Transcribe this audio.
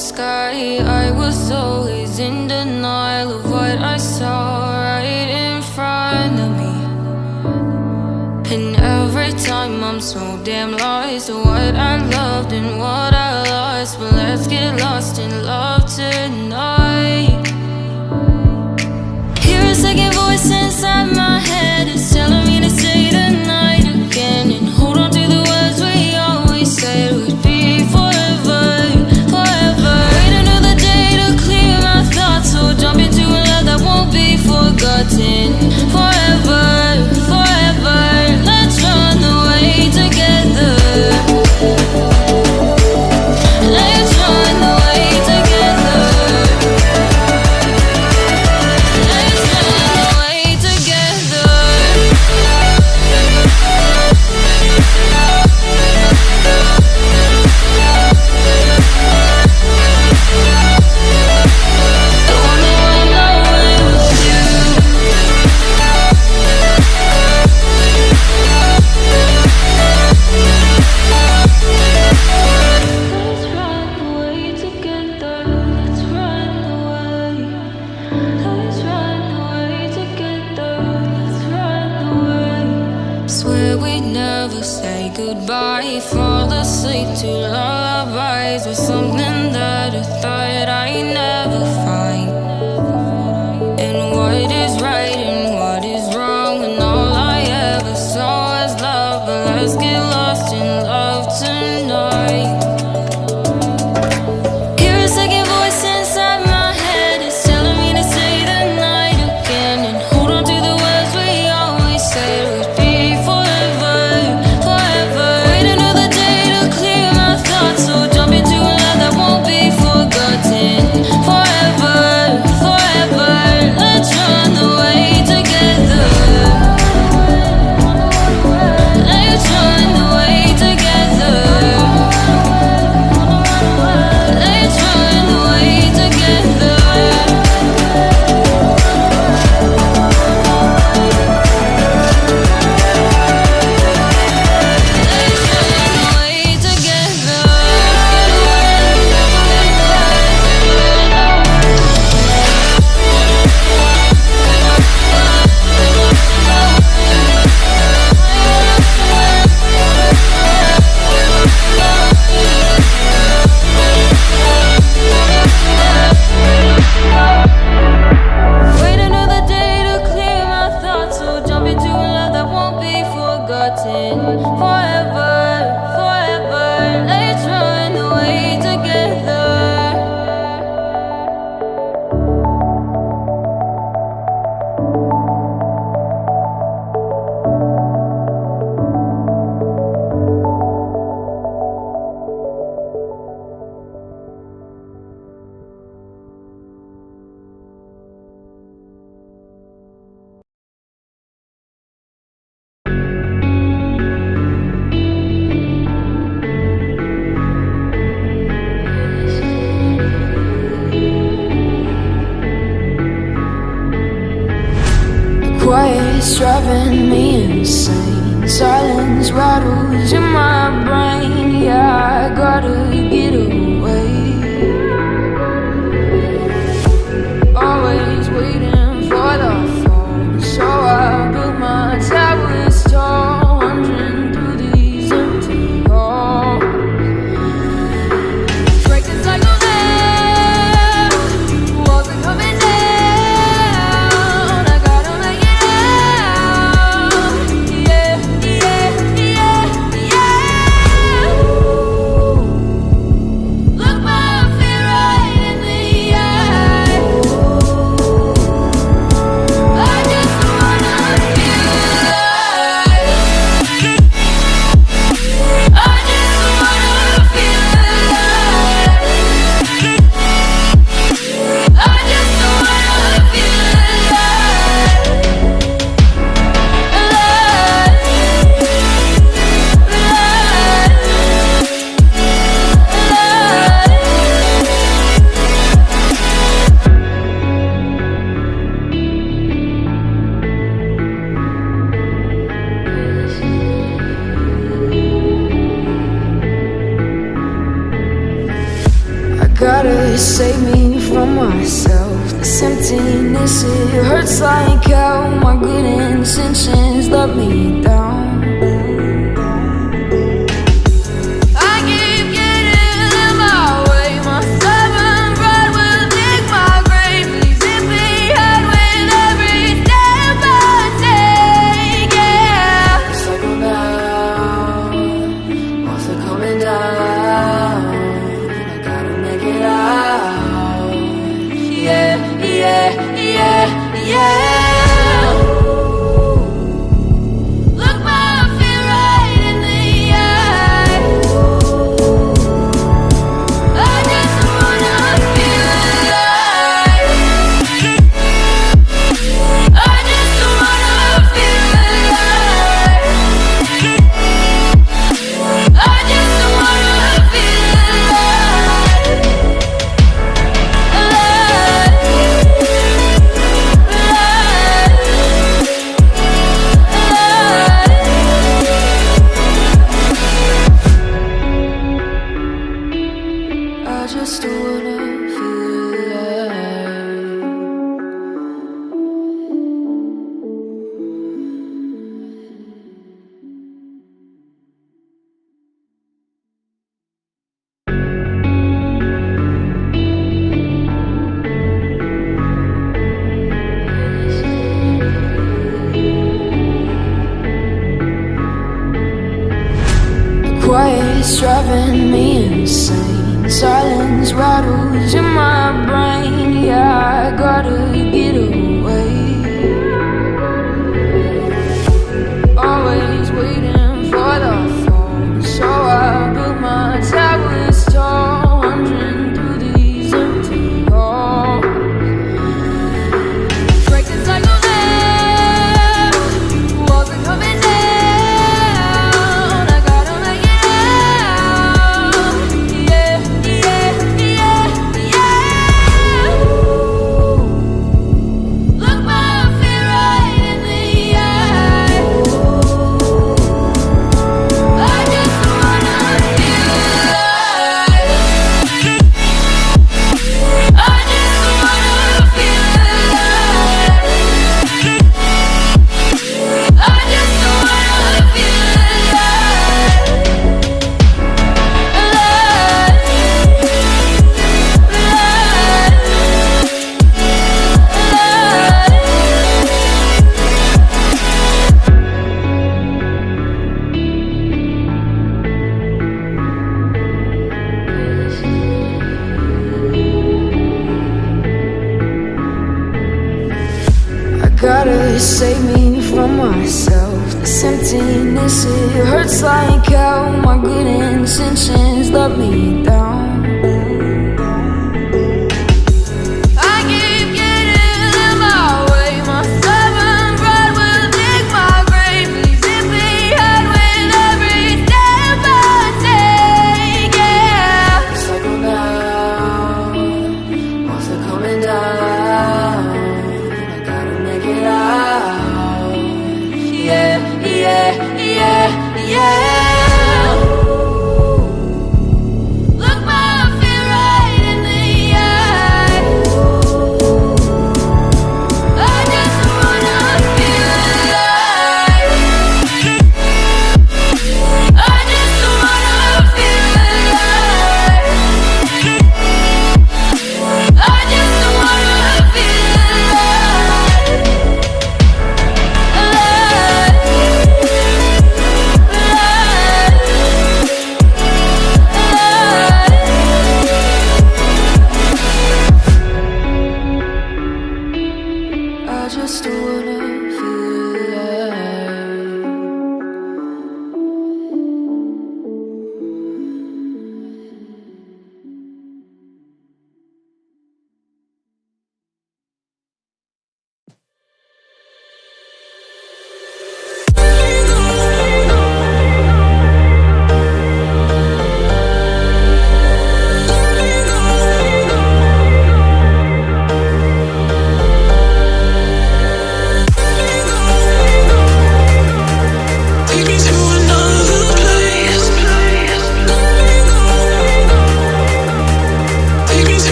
sky. I was always in denial of what I saw right in front of me. And every time I'm so damn lost to what I loved and what I lost. But let's get lost in love tonight. Hear a second voice inside my head, it's telling me to say the night again and hold on to the words we always said would be forever, forever. Wait another day to clear my thoughts, so jump into a love that won't be forgotten. Forever, forever, let's run away together. Let's run away together. Let's run away together. I wanna run away with you. Let's run away together. Let's run away. Let's run away together. Let's run away. Swear we'd never say goodbye. Fall asleep to lullabies with something that I thought I'd never find. And what is right and what is wrong, and all I ever saw was love. But let's get lost in love tonight. Hear a second voice inside my head, it's telling me to say the night again and hold on to the words we always said would be forever, forever. Wait another day to clear my thoughts, so jump into a love that won't be forgotten. Forever, forever, let's run away together. Let's run away together. Let's run away together. Let's run away together. Wait another day to clear my thoughts, so jump into a love that won't be forgotten. Forever, forever, let's run away together. Quiet's driving me insane. Silence rattles in my brain. Yeah, I gotta get away. Always waiting for the phone, so I built my towers tall, wandering through these empty halls. Break the cycle now, walls are coming down. I gotta make it out. Yeah, yeah, yeah, yeah. gotta save me from myself. This emptiness, it hurts like hell. My good intentions let me down. Quiet's driving me insane. Silence rattles in my brain. Yeah, I gotta get away. Always waiting for the phone, so I built my towers tall, wandering through these empty halls. Break the cycle now, walls are coming down. Gotta save me from myself. This emptiness, it hurts like hell. My